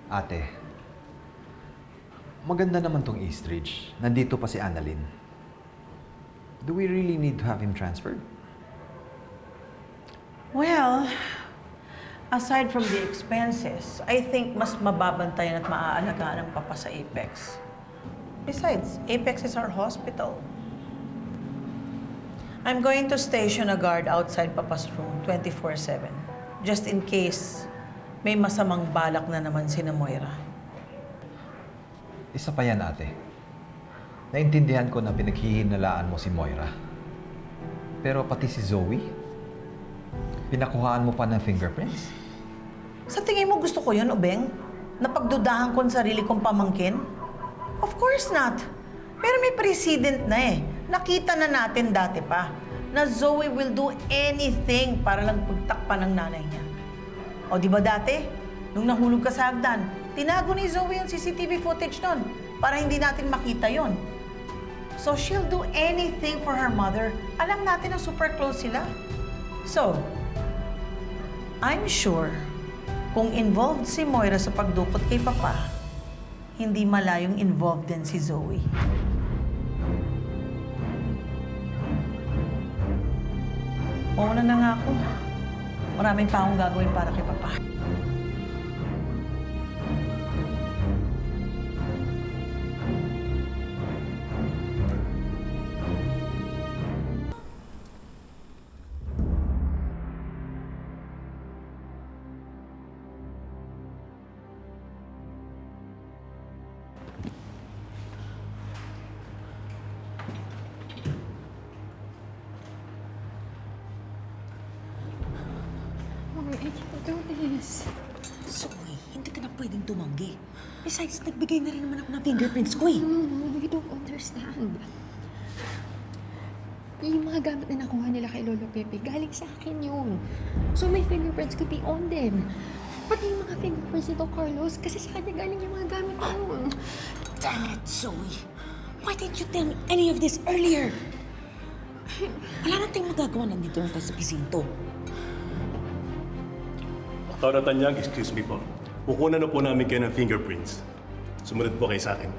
Ate, maganda naman tong East Ridge. Nandito pa si Annalyn. Do we really need to have him transferred? Well, aside from the expenses, I think mas mababantayan at maaalagaan ang papa sa Apex. Besides, Apex is our hospital. I'm going to station a guard outside Papa's room 24/7, just in case may masamang balak na naman si Moira. Isa pa yan, ate. Naintindihan ko na pinaghihinalaan mo si Moira. Pero pati si Zoe, pinakuhaan mo pa ng fingerprints? Sa tingin mo gusto ko yun, Ubeng? Napagdudahan ko ang sarili kong pamangkin? Of course not. Pero may precedent na eh. Nakita na natin dati pa na Zoe will do anything para lang pagtakpan ng nanay niya. O di ba dati, nung nahulog ka sa hagdan, tinago ni Zoe yung CCTV footage nun para hindi natin makita yon. So she'll do anything for her mother. Alam natin na super close sila. So, I'm sure kung involved si Moira sa pagdukot kay Papa, hindi malayong involved din si Zoe. Mauna na nga ako. Maraming pa akong gagawin para kay Papa. I can't do this. Zoe, hindi ka na pwedeng tumanggi. Besides, nagbigay na rin naman ako ng fingerprints ko eh. No, you don't understand. Yung mga gamit na nakuha nila kay Lolo Pepe, galing sa akin yun. So my fingerprints could be on them. Pati yung mga fingerprints nito, Carlos, kasi sa kanya galing yung mga gamit na yun. Damn it, Zoe. Why didn't you tell me any of this earlier? Wala na tayong magagawa, nandito lang tayo sa presinto. Tao na Tanyag, excuse me po. Kukunan na po namin kayo ng fingerprints. Sumunod po kayo sa akin.